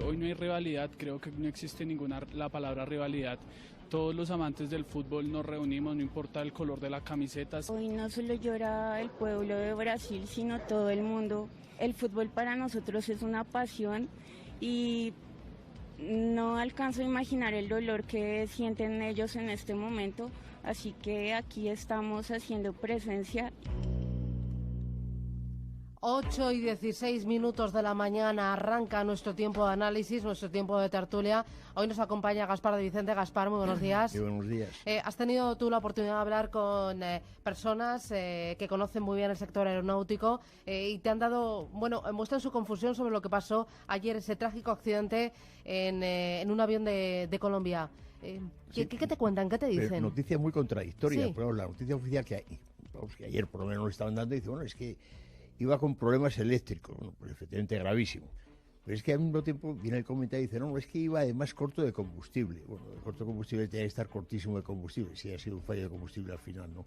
hoy no hay rivalidad, creo que no existe la palabra rivalidad. Todos los amantes del fútbol nos reunimos, no importa el color de la camiseta. Hoy no solo llora el pueblo de Brasil, sino todo el mundo. El fútbol para nosotros es una pasión y no alcanzo a imaginar el dolor que sienten ellos en este momento, así que aquí estamos haciendo presencia. 8:16 de la mañana arranca nuestro tiempo de análisis, nuestro tiempo de tertulia. Hoy nos acompaña Gaspar de Vicente. Gaspar, muy buenos días. Sí, buenos días. Has tenido tú la oportunidad de hablar con personas que conocen muy bien el sector aeronáutico y te han dado, muestran su confusión sobre lo que pasó ayer, ese trágico accidente en un avión de Colombia. ¿Qué te cuentan? ¿Qué te dicen? Noticia muy contradictoria, Sí. pero la noticia oficial que ayer por lo menos lo estaban dando, dice, es que iba con problemas eléctricos, pues efectivamente gravísimo. Pero es que al mismo tiempo viene el comentario y dice, es que iba además corto de combustible. Bueno, el corto de combustible tenía que estar cortísimo de combustible, si ha sido un fallo de combustible al final, ¿no?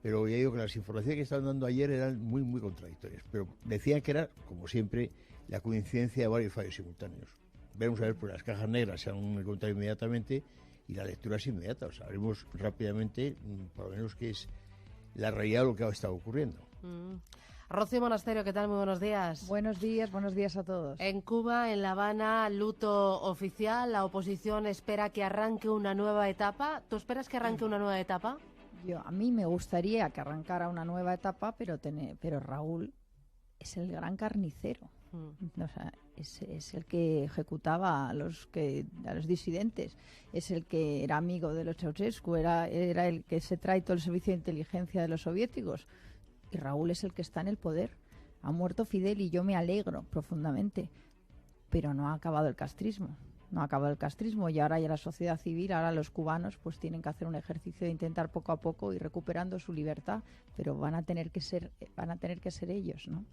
Pero ya digo que las informaciones que estaban dando ayer eran muy, muy contradictorias. Pero decían que era, como siempre, la coincidencia de varios fallos simultáneos. Veremos a ver, pues las cajas negras se han encontrado inmediatamente y la lectura es inmediata. O sea, sabremos rápidamente, por lo menos, qué es la realidad de lo que ha estado ocurriendo. Rocío Monasterio, ¿qué tal? Muy buenos días. Buenos días a todos. En Cuba, en La Habana, luto oficial. La oposición espera que arranque una nueva etapa. ¿Tú esperas que arranque una nueva etapa? A mí me gustaría que arrancara una nueva etapa, pero Raúl es el gran carnicero. O sea, es el que ejecutaba a los disidentes, es el que era amigo de los Ceausescu, era el que se trae todo el servicio de inteligencia de los soviéticos. Y Raúl es el que está en el poder. Ha muerto Fidel y yo me alegro profundamente, pero no ha acabado el castrismo. No ha acabado el castrismo y ahora ya la sociedad civil, ahora los cubanos pues tienen que hacer un ejercicio de intentar poco a poco ir recuperando su libertad, pero van a tener que ser ellos, ¿no?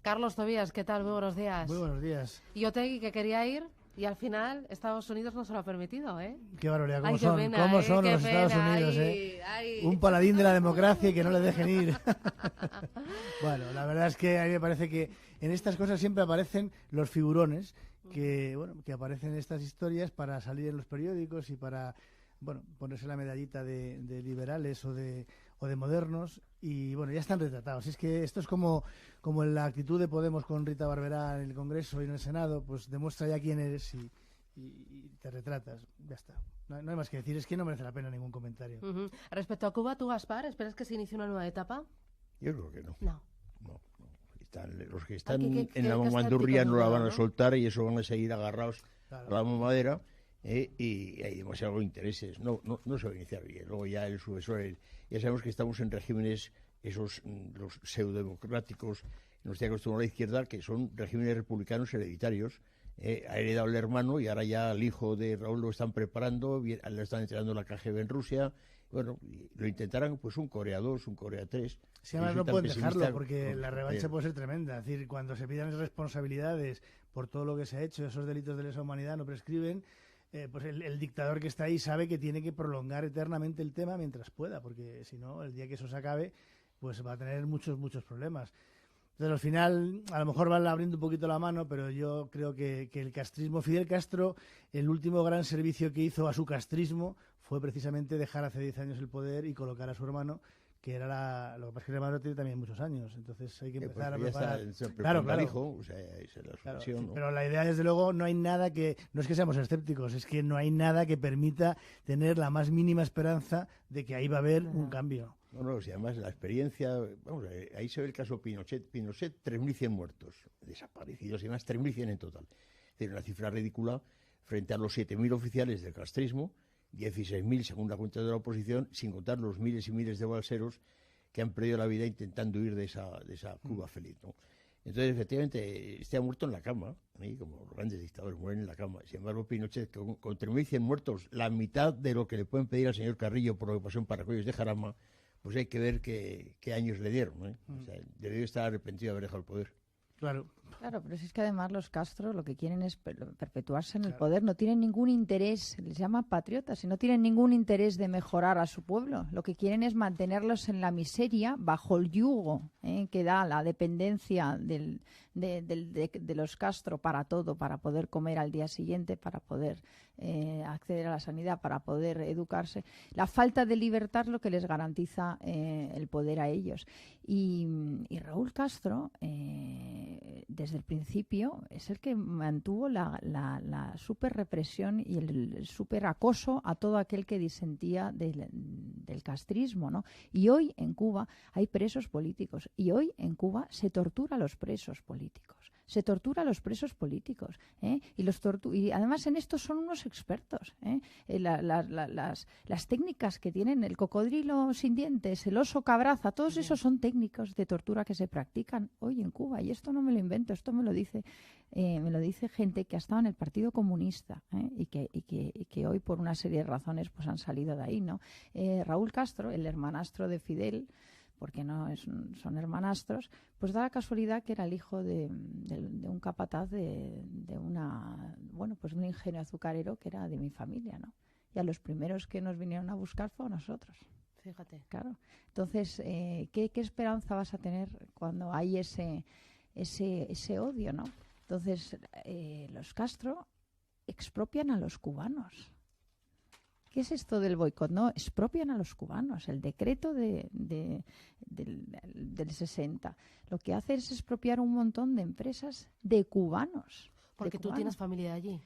Carlos Tobías, ¿qué tal? Muy buenos días. Muy buenos días. Y Otegi, que quería ir y al final Estados Unidos no se lo ha permitido, ¿eh? Qué barbaridad, Ay, ¿cómo son qué los pena, Estados Unidos, Un paladín de la democracia y que no le dejen ir. Bueno, la verdad es que a mí me parece que en estas cosas siempre aparecen los figurones que aparecen en estas historias para salir en los periódicos y para ponerse la medallita de liberales o de modernos y ya están retratados. Es que esto es como la actitud de Podemos con Rita Barberá en el Congreso y en el Senado, pues demuestra ya quién eres y te retratas. Ya está. No hay más que decir, es que no merece la pena ningún comentario. Respecto a Cuba, tú, Gaspar, ¿esperas que se inicie una nueva etapa? Yo creo que no. No. Los que están en la mamandurria no la van a soltar y eso van a seguir agarrados a la mamadera. Y hay demasiados intereses, no se va a iniciar bien. Luego ya el sucesor, ya sabemos que estamos en regímenes, los pseudodemocráticos, nos tiene acostumbrado a la izquierda, que son regímenes republicanos hereditarios. Ha heredado el hermano y ahora ya el hijo de Raúl lo están preparando, lo están entrenando la KGB en Rusia. Lo intentarán pues un Corea 2, un Corea 3. Sí, además no pueden dejarlo porque la revancha puede ser tremenda. Es decir, cuando se pidan responsabilidades por todo lo que se ha hecho, esos delitos de lesa humanidad no prescriben. Pues el dictador que está ahí sabe que tiene que prolongar eternamente el tema mientras pueda, porque si no, el día que eso se acabe, pues va a tener muchos problemas. Entonces, al final, a lo mejor van abriendo un poquito la mano, pero yo creo que el castrismo, Fidel Castro, el último gran servicio que hizo a su castrismo fue precisamente dejar hace 10 años el poder y colocar a su hermano, que era lo que pasa es que el hermano tiene también muchos años, entonces hay que empezar a preparar. Claro. Hijo, esa es la solución, ¿no? Pero la idea, desde luego, no es que seamos escépticos, es que no hay nada que permita tener la más mínima esperanza de que ahí va a haber un cambio. No, si además la experiencia, ahí se ve el caso Pinochet, 3.100 muertos, desaparecidos y más 3.100 en total. Es decir, una cifra ridícula frente a los 7.000 oficiales del castrismo, 16.000 según la cuenta de la oposición, sin contar los miles y miles de balseros que han perdido la vida intentando huir de esa Cuba feliz, ¿no? Entonces, efectivamente, ha muerto en la cama, como los grandes dictadores mueren en la cama. Sin embargo, Pinochet, con 3.100 muertos, la mitad de lo que le pueden pedir al señor Carrillo por lo que pasó en Paracuellos de Jarama, pues hay que ver qué años le dieron, ¿eh? O sea, debió estar arrepentido de haber dejado el poder. Claro, Claro, pero es que además los Castro lo que quieren es perpetuarse en el poder, no tienen ningún interés, les llaman patriotas, y no tienen ningún interés de mejorar a su pueblo. Lo que quieren es mantenerlos en la miseria, bajo el yugo que da la dependencia de los Castro para todo, para poder comer al día siguiente, para poder acceder a la sanidad, para poder educarse. La falta de libertad es lo que les garantiza el poder a ellos. Y Raúl Castro, desde el principio, es el que mantuvo la super represión y el super acoso a todo aquel que disentía del castrismo, ¿no? Y hoy en Cuba hay presos políticos, y hoy en Cuba se tortura a los presos políticos. Se tortura a los presos políticos, y además en esto son unos expertos. Las técnicas que tienen, el cocodrilo sin dientes, el oso cabraza, todos esos son técnicas de tortura que se practican hoy en Cuba. Y esto no me lo invento, esto me lo dice gente que ha estado en el Partido Comunista, y que hoy por una serie de razones pues han salido de ahí, ¿no? Raúl Castro, el hermanastro de Fidel, porque son hermanastros, pues da la casualidad que era el hijo de un capataz de un ingenio azucarero que era de mi familia, ¿no? Y a los primeros que nos vinieron a buscar fue a nosotros. Fíjate. Claro. Entonces, ¿qué esperanza vas a tener cuando hay ese odio, ¿no? Entonces, los Castro expropian a los cubanos. ¿Qué es esto del boicot? No, expropian a los cubanos. El decreto del 60 lo que hace es expropiar un montón de empresas de cubanos. Porque tú tienes familia allí.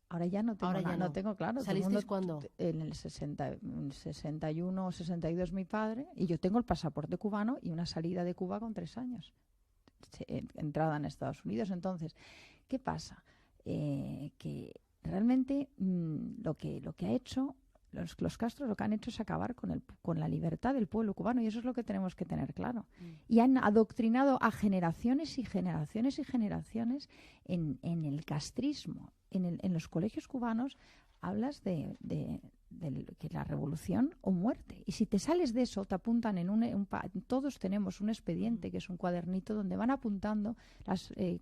Ahora ya no tengo no tengo, claro. ¿Salisteis cuándo? En el 61 o 62 mi padre, y yo tengo el pasaporte cubano y una salida de Cuba con 3 años. Entrada en Estados Unidos. Entonces, ¿qué pasa? Que realmente lo que ha hecho los Castro, lo que han hecho es acabar con la libertad del pueblo cubano, y eso es lo que tenemos que tener claro. Y han adoctrinado a generaciones y generaciones y generaciones en el castrismo. En los colegios cubanos hablas de que la revolución o muerte. Y si te sales de eso, te apuntan todos tenemos un expediente, que es un cuadernito donde van apuntando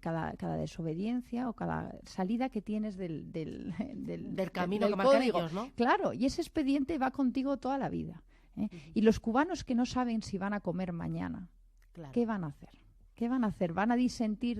cada desobediencia o cada salida que tienes del camino que marcan ellos, ¿no? Claro, y ese expediente va contigo toda la vida. Y los cubanos que no saben si van a comer mañana, claro, ¿qué van a hacer? ¿Qué van a hacer? ¿Van a disentir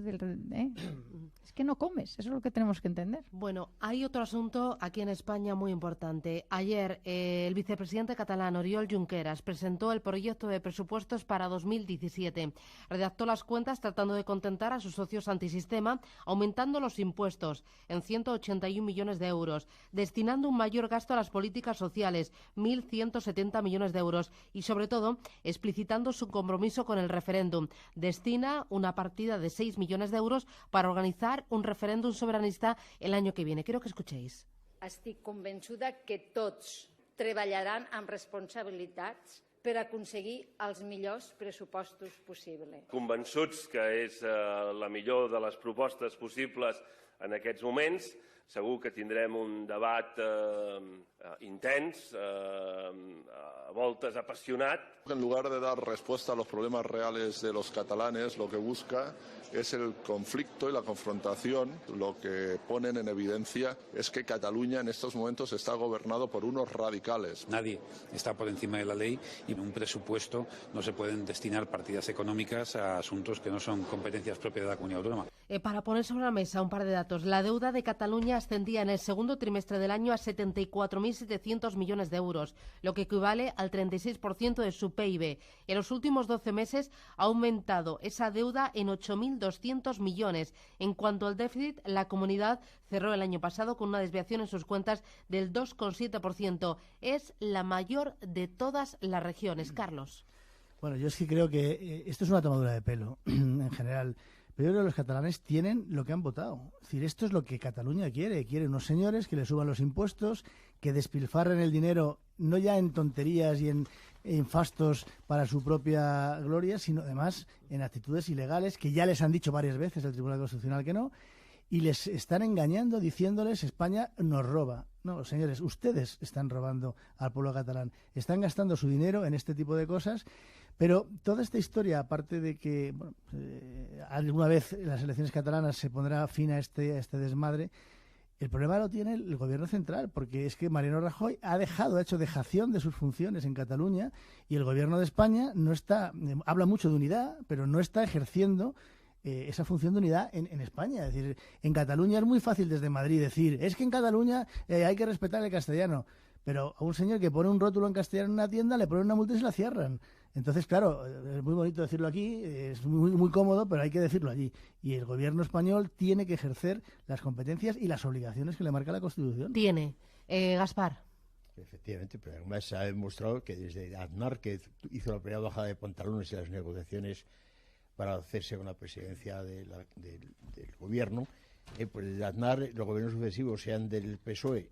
Es que no comes, eso es lo que tenemos que entender. Bueno, hay otro asunto aquí en España muy importante. Ayer el vicepresidente catalán Oriol Junqueras presentó el proyecto de presupuestos para 2017. Redactó las cuentas tratando de contentar a sus socios antisistema, aumentando los impuestos en 181 millones de euros, destinando un mayor gasto a las políticas sociales, 1.170 millones de euros, y sobre todo explicitando su compromiso con el referéndum. Destina una partida de 6 millones de euros para organizar un referéndum soberanista el año que viene. Quiero que escuchéis. Estic convençuda que tots treballaran amb responsabilitats per aconseguir els millors pressupostos possibles. Convençuts que és la millor de les propostes possibles en aquests moments. Segur que tindrem un debat intens, a voltes apasionat. En lugar de dar respuesta a los problemas reales de los catalanes, lo que busca es el conflicto y la confrontación. Lo que ponen en evidencia es que Cataluña en estos momentos está gobernado por unos radicales. Nadie está por encima de la ley, y en un presupuesto no se pueden destinar partidas económicas a asuntos que no son competencias propias de la Comunidad Autónoma. Para poner sobre la mesa un par de datos, la deuda de Cataluña ascendía en el segundo trimestre del año a 74.700 millones de euros, lo que equivale al 36% de su PIB. En los últimos 12 meses ha aumentado esa deuda en 8.200 millones. En cuanto al déficit, la comunidad cerró el año pasado con una desviación en sus cuentas del 2,7%. Es la mayor de todas las regiones. Carlos. Bueno, yo es que creo que esto es una tomadura de pelo en general. Pero yo creo que los catalanes tienen lo que han votado. Es decir, esto es lo que Cataluña quiere. Quiere unos señores que le suban los impuestos, que despilfarren el dinero no ya en tonterías y en fastos para su propia gloria, sino además en actitudes ilegales que ya les han dicho varias veces el Tribunal Constitucional que no, y les están engañando diciéndoles España nos roba. No, señores, ustedes están robando al pueblo catalán. Están gastando su dinero en este tipo de cosas Pero toda esta historia, aparte de que alguna vez en las elecciones catalanas se pondrá fin a este desmadre, el problema lo tiene el gobierno central, porque es que Mariano Rajoy ha hecho dejación de sus funciones en Cataluña, y el gobierno de España no está, habla mucho de unidad, pero no está ejerciendo esa función de unidad en España. Es decir, en Cataluña es muy fácil desde Madrid decir, es que en Cataluña hay que respetar el castellano, pero a un señor que pone un rótulo en castellano en una tienda le ponen una multa y se la cierran. Entonces, claro, es muy bonito decirlo aquí, es muy cómodo, pero hay que decirlo allí. Y el gobierno español tiene que ejercer las competencias y las obligaciones que le marca la Constitución. Tiene. Gaspar. Efectivamente, pero además se ha demostrado que desde Aznar, que hizo la primera bajada de pantalones en las negociaciones para hacerse con la presidencia del gobierno, pues desde Aznar los gobiernos sucesivos, sean del PSOE,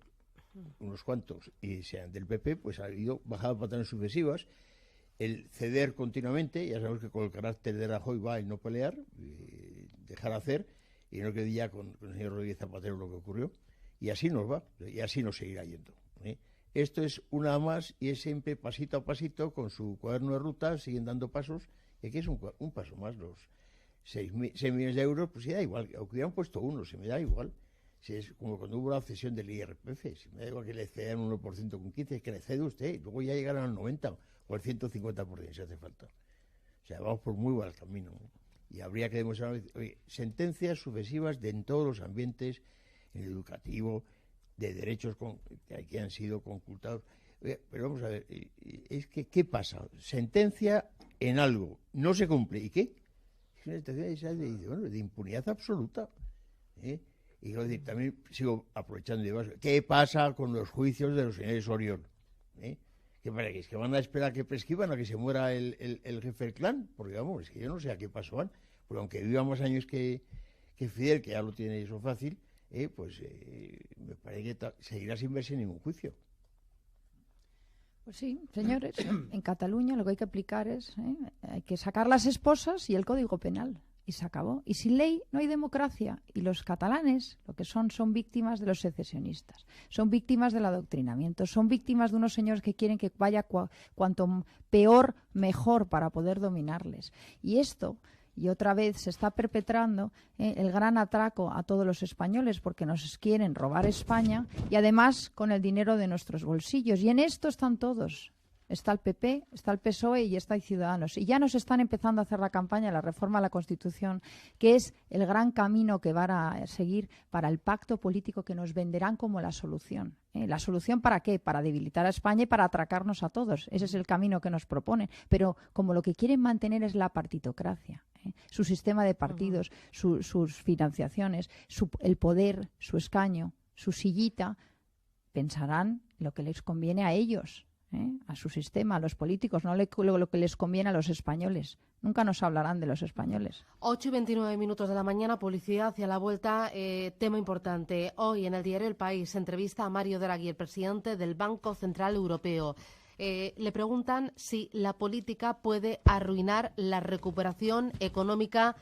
unos cuantos, y sean del PP, pues ha habido bajadas de pantalones sucesivas, el ceder continuamente. Ya sabemos que con el carácter de Rajoy va el no pelear, dejar hacer, y no quedé ya con el señor Rodríguez Zapatero lo que ocurrió, y así nos va, y así nos seguirá yendo. Esto es una más, y es siempre pasito a pasito, con su cuaderno de ruta, siguen dando pasos, y aquí es un paso más. Los 6 millones de euros, pues sí, da igual, aunque hubieran puesto uno, se me da igual. Si es como cuando hubo la cesión del IRPF, si me da igual que le cedan un 1% con 15, es que le cede usted, luego ya llegarán al 90% o al 150% si hace falta. O sea, vamos por muy mal camino, ¿no? Y habría que demostrar, sentencias sucesivas en todos los ambientes, en el educativo, de derechos que han sido conculcados. Pero vamos a ver, es que, ¿qué pasa? Sentencia en algo, no se cumple, ¿y qué? Es una situación de impunidad absoluta, ¿eh? Y también sigo aprovechando, ¿qué pasa con los juicios de los señores Oriol? ¿Qué para qué? ¿Es que van a esperar a que prescriban, a que se muera el jefe del clan? Porque vamos, es que yo no sé a qué pasó, porque aunque viva más años que Fidel, que ya lo tiene eso fácil, pues me parece que seguirá sin verse ningún juicio. Pues sí, señores, en Cataluña lo que hay que aplicar es, hay que sacar las esposas y el Código Penal. Y se acabó. Y sin ley no hay democracia. Y los catalanes lo que son víctimas de los secesionistas. Son víctimas del adoctrinamiento. Son víctimas de unos señores que quieren que vaya cuanto peor, mejor para poder dominarles. Y esto, y otra vez se está perpetrando el gran atraco a todos los españoles porque nos quieren robar España y además con el dinero de nuestros bolsillos. Y en esto están todos. Está el PP, está el PSOE y está el Ciudadanos. Y ya nos están empezando a hacer la campaña de la reforma a la Constitución, que es el gran camino que van a seguir para el pacto político que nos venderán como la solución. ¿La solución para qué? Para debilitar a España y para atracarnos a todos. Ese es el camino que nos proponen. Pero como lo que quieren mantener es la partitocracia, su sistema de partidos, sus financiaciones, el poder, su escaño, su sillita, pensarán lo que les conviene a ellos. A su sistema, a los políticos, no lo que les conviene a los españoles. Nunca nos hablarán de los españoles. 8:29 de la mañana, publicidad hacia la vuelta. Tema importante. Hoy en el diario El País se entrevista a Mario Draghi, el presidente del Banco Central Europeo. Le preguntan si la política puede arruinar la recuperación económica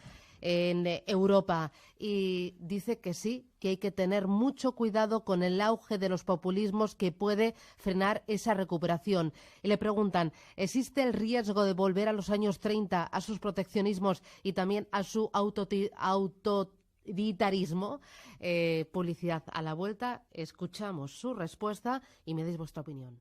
en Europa, y dice que sí, que hay que tener mucho cuidado con el auge de los populismos que puede frenar esa recuperación. Y le preguntan, ¿existe el riesgo de volver a los años 30, a sus proteccionismos y también a su autoritarismo? Publicidad a la vuelta, escuchamos su respuesta y me deis vuestra opinión.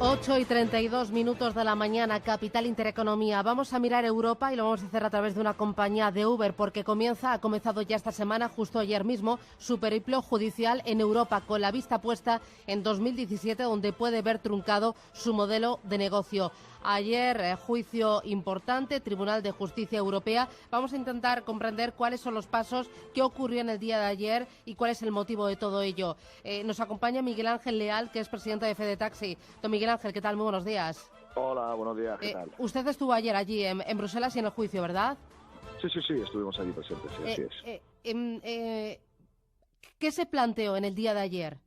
8:32 de la mañana, Capital Intereconomía. Vamos a mirar Europa y lo vamos a hacer a través de una compañía de Uber, porque ha comenzado ya esta semana, justo ayer mismo, su periplo judicial en Europa, con la vista puesta en 2017, donde puede ver truncado su modelo de negocio. Ayer, juicio importante, Tribunal de Justicia Europea. Vamos a intentar comprender cuáles son los pasos, qué ocurrió en el día de ayer y cuál es el motivo de todo ello. Nos acompaña Miguel Ángel Leal, que es presidente de Fede Taxi. Don Miguel Ángel, ¿qué tal? Muy buenos días. Hola, buenos días, ¿qué tal? Usted estuvo ayer allí en Bruselas y en el juicio, ¿verdad? Sí, estuvimos allí presentes, sí, así es. ¿Qué se planteó en el día de ayer?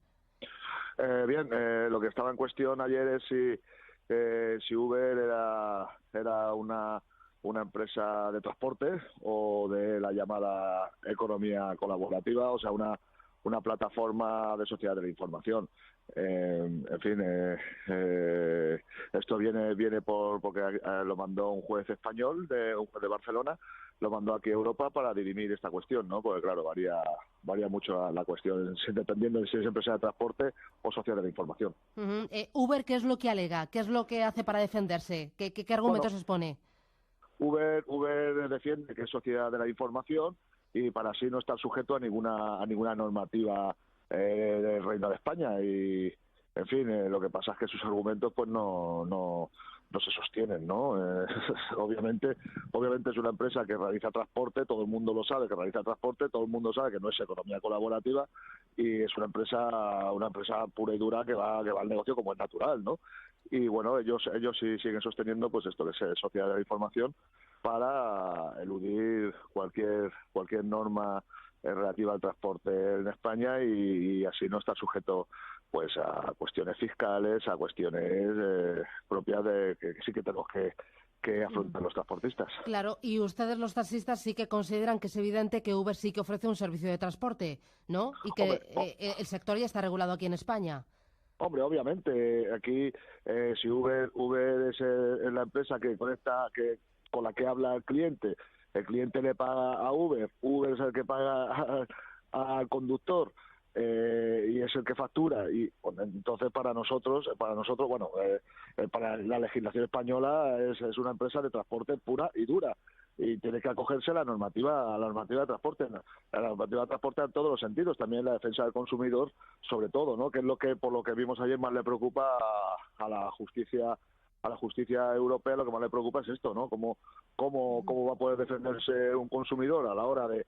Bien, lo que estaba en cuestión ayer es si Uber era una empresa de transporte o de la llamada economía colaborativa, o sea, una una plataforma de sociedad de la información. En fin, esto viene porque lo mandó un juez español, un juez de Barcelona, lo mandó aquí a Europa para dirimir esta cuestión, ¿no? Porque claro, varía mucho la cuestión, dependiendo de si es empresa de transporte o sociedad de la información. Uber, ¿qué es lo que alega? ¿Qué es lo que hace para defenderse? ¿Qué argumentos expone? Uber defiende que es sociedad de la información y para así no estar sujeto a ninguna normativa del Reino de España. Y en fin, lo que pasa es que sus argumentos pues no se sostienen, ¿no? Obviamente es una empresa que realiza transporte, todo el mundo lo sabe que realiza transporte, todo el mundo sabe que no es economía colaborativa y es una empresa pura y dura que va al negocio como es natural, ¿no? Y bueno, ellos sí siguen sosteniendo pues esto que es sociedad de la información para eludir cualquier norma relativa al transporte en España y así no estar sujeto pues a cuestiones fiscales, a cuestiones propias de que sí que tenemos que afrontar los transportistas. Claro, y ustedes los taxistas sí que consideran que es evidente que Uber sí que ofrece un servicio de transporte, ¿no? Y que el sector ya está regulado aquí en España. Hombre, obviamente, aquí si Uber es la empresa que conecta, con la que habla el cliente le paga a Uber es el que paga al conductor y es el que factura y entonces para nosotros bueno, para la legislación española es una empresa de transporte pura y dura y tiene que acogerse a la normativa de transporte, en todos los sentidos, también la defensa del consumidor sobre todo, ¿no? Que es por lo que vimos ayer más le preocupa a la justicia europea, lo que más le preocupa es esto, ¿no? Cómo va a poder defenderse un consumidor a la hora de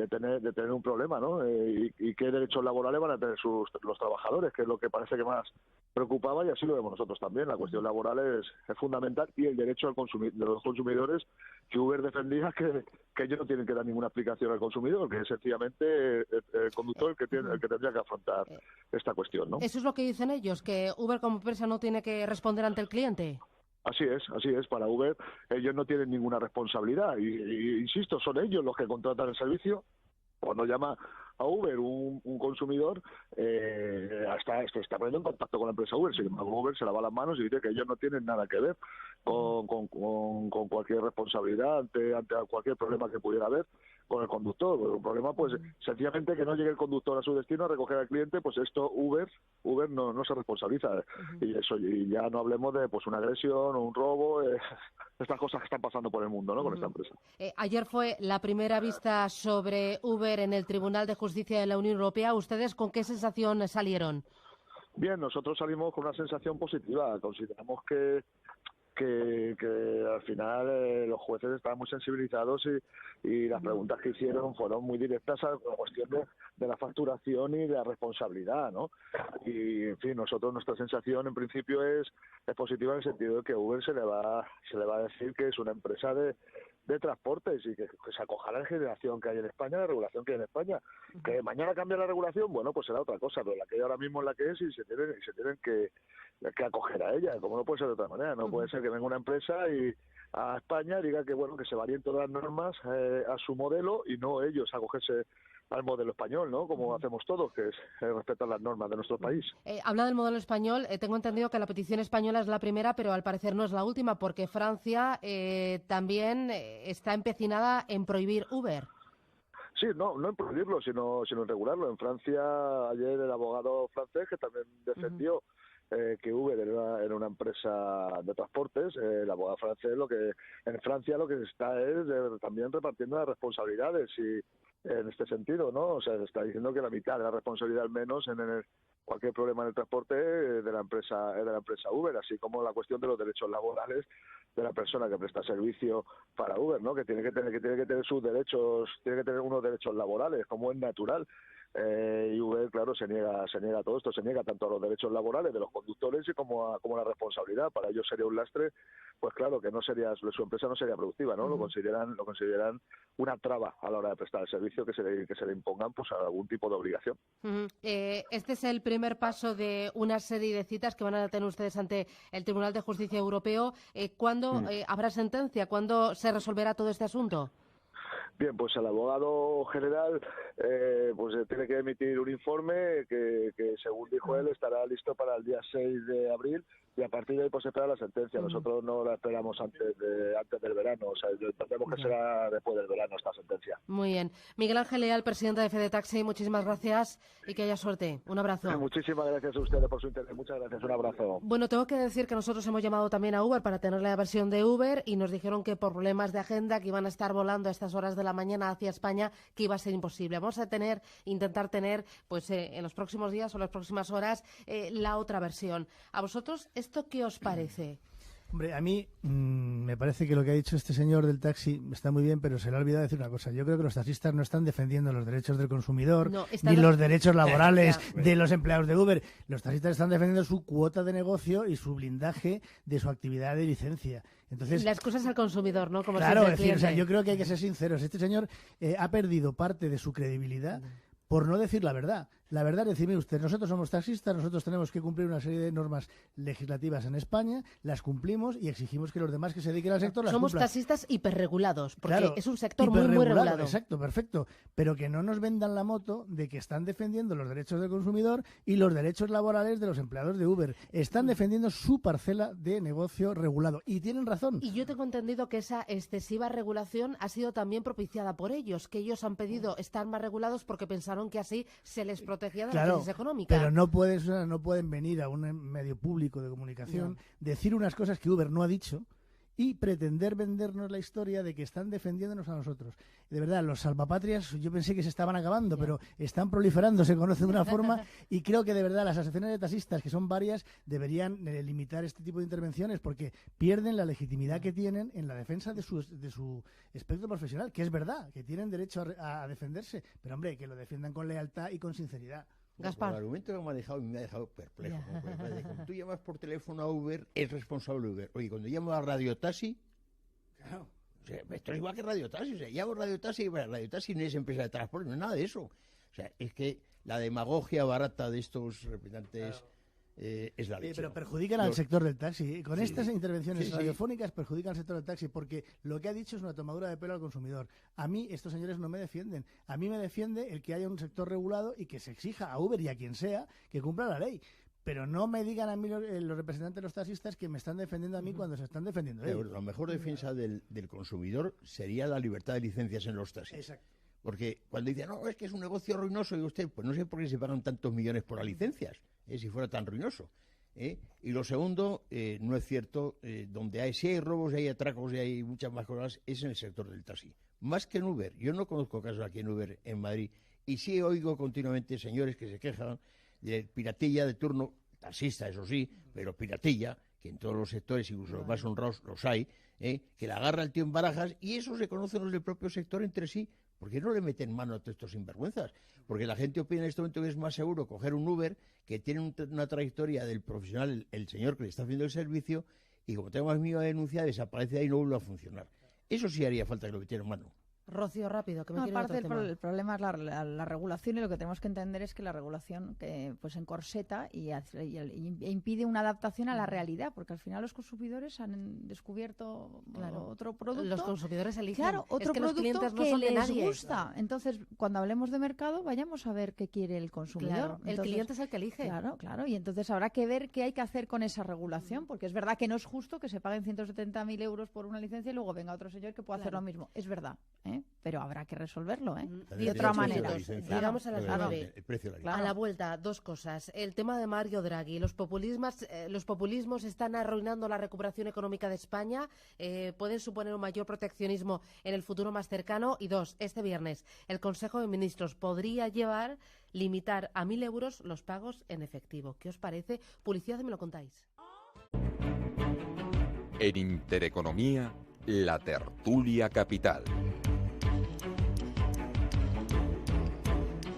tener un problema, ¿no? Y qué derechos laborales van a tener los trabajadores, que es lo que parece que más preocupaba, y así lo vemos nosotros también. La cuestión laboral es fundamental, y el derecho de los consumidores, que Uber defendía que ellos no tienen que dar ninguna explicación al consumidor, que es sencillamente el conductor el que tendría que afrontar esta cuestión, ¿no? Eso es lo que dicen ellos, que Uber como empresa no tiene que responder ante el cliente. Así es. Para Uber ellos no tienen ninguna responsabilidad y insisto, son ellos los que contratan el servicio. Cuando llama a Uber un consumidor, está poniendo en contacto con la empresa Uber. Sin embargo, Uber se lava las manos y dice que ellos no tienen nada que ver con cualquier responsabilidad ante cualquier problema que pudiera haber con el conductor. Un problema, pues, sencillamente que no llegue el conductor a su destino a recoger al cliente, pues esto Uber no se responsabiliza. Y ya no hablemos de pues una agresión o un robo, estas cosas que están pasando por el mundo, ¿no? Con esta empresa. Ayer fue la primera vista sobre Uber en el Tribunal de Justicia de la Unión Europea. ¿Ustedes con qué sensación salieron? Bien, nosotros salimos con una sensación positiva. Consideramos que al final los jueces estaban muy sensibilizados y las preguntas que hicieron fueron muy directas a la cuestión de la facturación y de la responsabilidad, ¿no? Y, en fin, nuestra sensación en principio es positiva en el sentido de que Uber se le va a decir que es una empresa de transportes y que se acoja a la legislación que hay en España, la regulación que hay en España. Que mañana cambia la regulación, bueno, pues será otra cosa, pero la que hay ahora mismo es la que es y se tienen que acoger a ella, como no puede ser de otra manera. No puede ser que venga una empresa y a España diga que bueno, que se varíen todas las normas a su modelo y no ellos acogerse al modelo español, ¿no? Como hacemos todos, que es respetar las normas de nuestro país. Habla del modelo español. Tengo entendido que la petición española es la primera, pero al parecer no es la última, porque Francia también está empecinada en prohibir Uber. Sí, no en prohibirlo, sino en regularlo. En Francia, ayer el abogado francés, que también defendió que Uber era una empresa de transportes, el abogado francés, en Francia lo que está es también repartiendo las responsabilidades y en este sentido, ¿no? O sea, está diciendo que la mitad de la responsabilidad al menos en cualquier problema en el transporte de la empresa Uber, así como la cuestión de los derechos laborales de la persona que presta servicio para Uber, ¿no? Que tiene que tener sus derechos, tiene que tener unos derechos laborales, como es natural. Y Uber, claro, se niega a todo esto, se niega tanto a los derechos laborales de los conductores y como a la responsabilidad. Para ellos sería un lastre, pues claro, que su empresa no sería productiva, ¿no? Lo consideran una traba a la hora de prestar el servicio, que se le impongan pues algún tipo de obligación. Este es el primer paso de una serie de citas que van a tener ustedes ante el Tribunal de Justicia Europeo. ¿Cuándo habrá sentencia? ¿Cuándo se resolverá todo este asunto? Bien, pues el abogado general pues tiene que emitir un informe que según dijo él estará listo para el día 6 de abril y a partir de ahí pues se espera la sentencia. Nosotros no la esperamos antes del verano, o sea, entendemos que será después del verano esta sentencia. Muy bien. Miguel Ángel Leal, presidente de Fede Taxi, muchísimas gracias y que haya suerte. Un abrazo. Muchísimas gracias a ustedes por su interés. Muchas gracias. Un abrazo. Bueno, tengo que decir que nosotros hemos llamado también a Uber para tener la versión de Uber y nos dijeron que por problemas de agenda que iban a estar volando a estas horas de la mañana hacia España, que iba a ser imposible. Vamos a intentar tener, pues en los próximos días o las próximas horas, la otra versión. ¿A vosotros esto qué os parece? Hombre, a mí me parece que lo que ha dicho este señor del taxi está muy bien, pero se le ha olvidado decir una cosa. Yo creo que los taxistas no están defendiendo los derechos del consumidor, ni los derechos laborales de los empleados de Uber. Los taxistas están defendiendo su cuota de negocio y su blindaje de su actividad de licencia. Entonces, las cosas al consumidor, ¿no? Como claro, es decir, o sea, yo creo que hay que ser sinceros. Este señor ha perdido parte de su credibilidad por no decir la verdad. La verdad es decirme usted, nosotros somos taxistas, nosotros tenemos que cumplir una serie de normas legislativas en España, las cumplimos y exigimos que los demás que se dediquen al sector las somos cumplan. Taxistas hiperregulados, porque claro, es un sector muy regulado. Exacto, perfecto. Pero que no nos vendan la moto de que están defendiendo los derechos del consumidor y los derechos laborales de los empleados de Uber. Están defendiendo su parcela de negocio regulado. Y tienen razón. Y yo tengo entendido que esa excesiva regulación ha sido también propiciada por ellos, que ellos han pedido estar más regulados porque pensaron que así se les protegía de la crisis económica. Pero no pueden venir a un medio público de comunicación, decir unas cosas que Uber no ha dicho y pretender vendernos la historia de que están defendiéndonos a nosotros. De verdad, los salvapatrias yo pensé que se estaban acabando, pero están proliferando, se conoce de una forma y creo que de verdad las asociaciones de taxistas, que son varias, deberían limitar este tipo de intervenciones porque pierden la legitimidad que tienen en la defensa de su espectro profesional, que es verdad, que tienen derecho a defenderse, pero hombre, que lo defiendan con lealtad y con sinceridad. Gaspar. El argumento que me ha dejado perplejo. Cuando tú llamas por teléfono a Uber, es responsable Uber. Oye, cuando llamo a Radio Taxi, claro, o sea, esto es igual que Radio Taxi. O sea, llamo a Radio Taxi y Radio Taxi no es empresa de transporte, no es nada de eso. O sea, es que la demagogia barata de estos representantes es la leche. Pero perjudican al sector del taxi. Con estas intervenciones radiofónicas perjudican al sector del taxi porque lo que ha dicho es una tomadura de pelo al consumidor. A mí estos señores no me defienden. A mí me defiende el que haya un sector regulado y que se exija a Uber y a quien sea que cumpla la ley. Pero no me digan a mí los representantes de los taxistas que me están defendiendo a mí cuando se están defendiendo ellos. La mejor defensa del consumidor sería la libertad de licencias en los taxis. Exacto. Porque cuando dicen, no, es que es un negocio ruinoso, y usted, pues no sé por qué se pagan tantos millones por las licencias, si fuera tan ruinoso. Y lo segundo, no es cierto, si hay robos, hay atracos y hay muchas más cosas, es en el sector del taxi. Más que en Uber. Yo no conozco casos aquí en Uber, en Madrid, y sí oigo continuamente señores que se quejan de piratilla de turno, taxista, eso sí, pero piratilla, que en todos los sectores, incluso los más honrados, los hay, que la agarra el tío en barajas, y eso se conocen los del propio sector entre sí. ¿Por qué no le meten mano a todos estos sinvergüenzas? Porque la gente opina en este momento que es más seguro coger un Uber que tiene una trayectoria del profesional, el señor que le está haciendo el servicio, y como tengo más miedo a denunciar, desaparece de ahí y no vuelve a funcionar. Eso sí haría falta que lo metieran mano. Rocío, rápido, que me quiero aparte otro tema. el problema es la regulación, y lo que tenemos que entender es que la regulación pues encorseta y impide una adaptación a la realidad, porque al final los consumidores han descubierto otro producto. Los consumidores eligen. Claro, otro producto los clientes no que son de les nadie. gusta. Entonces, cuando hablemos de mercado, vayamos a ver qué quiere el consumidor. Claro, entonces, el cliente es el que elige. Claro. Y entonces habrá que ver qué hay que hacer con esa regulación, porque es verdad que no es justo que se paguen 170.000 euros por una licencia y luego venga otro señor que pueda hacer lo mismo. Es verdad, pero habrá que resolverlo, de otra manera. Llegamos a las 9. A la vuelta, dos cosas. El tema de Mario Draghi. Los populismos están arruinando la recuperación económica de España. Pueden suponer un mayor proteccionismo en el futuro más cercano. Y dos, este viernes, el Consejo de Ministros podría limitar a 1.000 euros los pagos en efectivo. ¿Qué os parece? Publicidad, me lo contáis. En Intereconomía, la tertulia capital.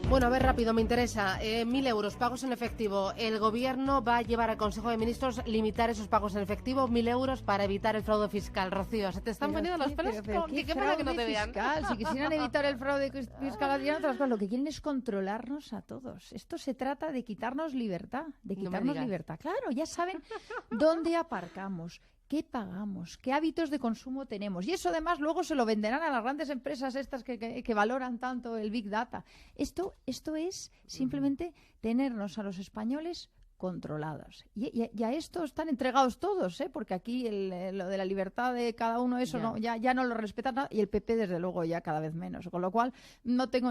Bueno, a ver, rápido, me interesa. 1.000 euros, pagos en efectivo. El Gobierno va a llevar al Consejo de Ministros limitar esos pagos en efectivo, 1.000 euros, para evitar el fraude fiscal. Rocío, ¿se te están poniendo los pelos? ¿Qué pena que no te vean? Si quisieran evitar el fraude fiscal, harían otras cosas. Lo que quieren es controlarnos a todos. Esto se trata de quitarnos libertad, Claro, ya saben dónde aparcamos, qué pagamos, qué hábitos de consumo tenemos. Y eso además luego se lo venderán a las grandes empresas estas que valoran tanto el Big Data. Esto es simplemente tenernos a los españoles controlados. Y a esto están entregados todos, porque aquí lo de la libertad de cada uno, eso ya no lo respetan nada, y el PP desde luego ya cada vez menos. Con lo cual no tengo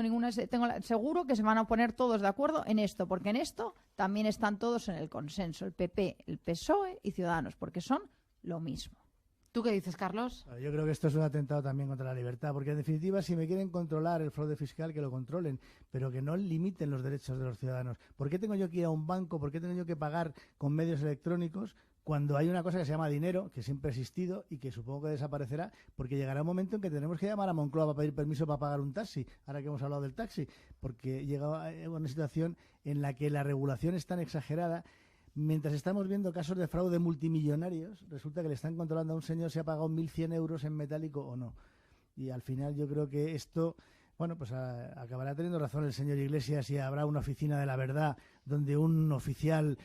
seguro que se van a poner todos de acuerdo en esto, porque en esto también están todos en el consenso, el PP, el PSOE y Ciudadanos, porque son lo mismo. ¿Tú qué dices, Carlos? Yo creo que esto es un atentado también contra la libertad, porque en definitiva, si me quieren controlar el fraude fiscal, que lo controlen, pero que no limiten los derechos de los ciudadanos. ¿Por qué tengo yo que ir a un banco? ¿Por qué tengo yo que pagar con medios electrónicos cuando hay una cosa que se llama dinero, que siempre ha existido y que supongo que desaparecerá, porque llegará un momento en que tenemos que llamar a Moncloa para pedir permiso para pagar un taxi, ahora que hemos hablado del taxi, porque llega a una situación en la que la regulación es tan exagerada. Mientras estamos viendo casos de fraude multimillonarios, resulta que le están controlando a un señor si ha pagado 1.100 euros en metálico o no. Y al final yo creo que esto, bueno, pues acabará teniendo razón el señor Iglesias y habrá una oficina de la verdad donde un oficial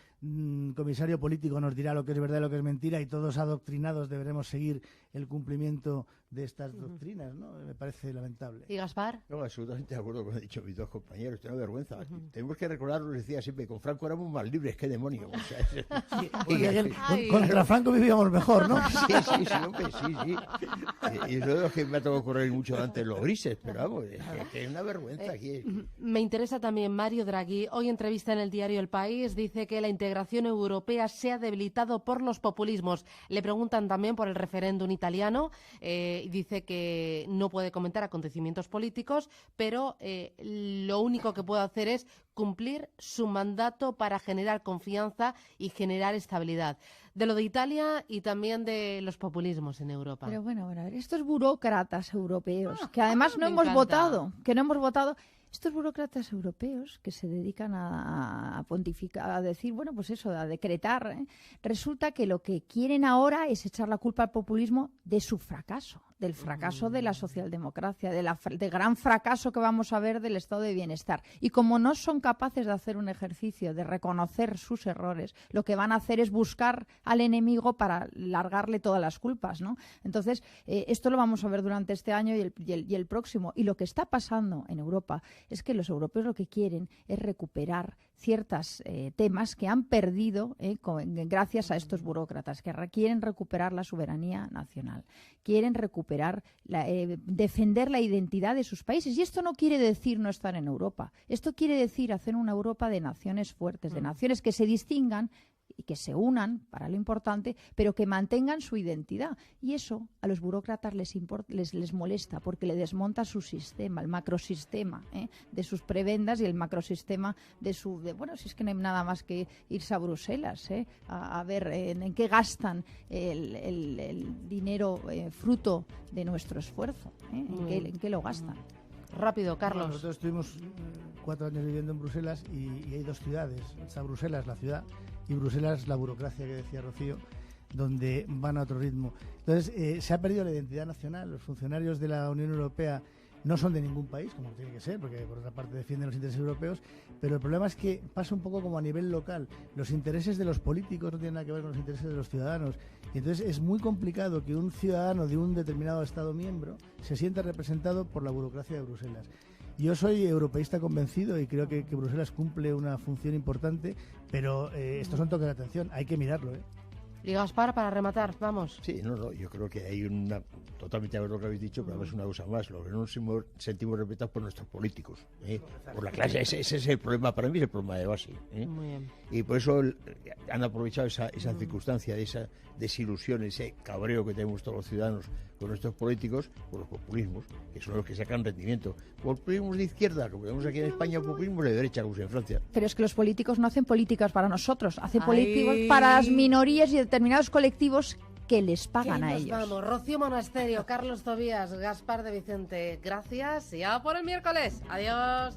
comisario político nos dirá lo que es verdad y lo que es mentira, y todos adoctrinados deberemos seguir el cumplimiento de estas doctrinas, ¿no? Me parece lamentable. ¿Y Gaspar? No, absolutamente de acuerdo con lo que han dicho mis dos compañeros, tengo vergüenza. Tenemos que recordarlo, les decía siempre, con Franco éramos más libres, qué demonio. O sea, contra Franco vivíamos mejor, ¿no? Sí, hombre, sí. Y eso es que me ha tocado correr mucho antes los grises, pero vamos, que es una vergüenza aquí. Me interesa también Mario Draghi. Hoy entrevista en el diario El País, dice que la integración europea se ha debilitado por los populismos. Le preguntan también por el referéndum italiano, y dice que no puede comentar acontecimientos políticos, pero lo único que puede hacer es cumplir su mandato para generar confianza y generar estabilidad. De lo de Italia y también de los populismos en Europa. Pero bueno, a ver, estos burócratas europeos, que además no hemos votado, estos burócratas europeos que se dedican a pontificar, a decir, bueno, pues eso, a decretar, resulta que lo que quieren ahora es echar la culpa al populismo de su fracaso, del fracaso de la socialdemocracia, del gran fracaso que vamos a ver del estado de bienestar. Y como no son capaces de hacer un ejercicio de reconocer sus errores, lo que van a hacer es buscar al enemigo para largarle todas las culpas, ¿no? Entonces, esto lo vamos a ver durante este año y el próximo. Y lo que está pasando en Europa es que los europeos lo que quieren es recuperar ciertos temas que han perdido gracias a estos burócratas, que quieren recuperar la soberanía nacional, quieren recuperar, defender la identidad de sus países. Y esto no quiere decir no estar en Europa. Esto quiere decir hacer una Europa de naciones fuertes, de naciones que se distingan y que se unan para lo importante, pero que mantengan su identidad. Y eso a los burócratas les molesta, porque le desmonta su sistema, el macrosistema de sus prebendas y el macrosistema bueno, si es que no hay nada más que irse a Bruselas, a ver en qué gastan el dinero fruto de nuestro esfuerzo, en qué lo gastan. Rápido, Carlos. Bueno, nosotros estuvimos 4 años viviendo en Bruselas y hay 2 ciudades. Está Bruselas, la ciudad, y Bruselas, la burocracia que decía Rocío, donde van a otro ritmo. Entonces, se ha perdido la identidad nacional. Los funcionarios de la Unión Europea no son de ningún país, como tiene que ser, porque por otra parte defienden los intereses europeos, pero el problema es que pasa un poco como a nivel local. Los intereses de los políticos no tienen nada que ver con los intereses de los ciudadanos. Y entonces es muy complicado que un ciudadano de un determinado Estado miembro se sienta representado por la burocracia de Bruselas. Yo soy europeísta convencido y creo que Bruselas cumple una función importante, pero estos son toques de atención, hay que mirarlo, Y Gaspar, para rematar, vamos. Sí, yo creo que hay totalmente de acuerdo con lo que habéis dicho, pero además una cosa más, lo que no nos sentimos respetados por nuestros políticos, por la clase, ese es el problema, para mí es el problema de base. Muy bien. Y por eso han aprovechado esa circunstancia, de esa desilusión, ese cabreo que tenemos todos los ciudadanos con nuestros políticos, por los populismos, que son los que sacan rendimiento. Populismos de izquierda, como vemos aquí en España, populismos de derecha, como en Francia. Pero es que los políticos no hacen políticas para nosotros, hacen políticas para las minorías y determinados colectivos que les pagan a ellos. Vamos, Rocío Monasterio, Carlos Tobías, Gaspar de Vicente, gracias y a por el miércoles. Adiós.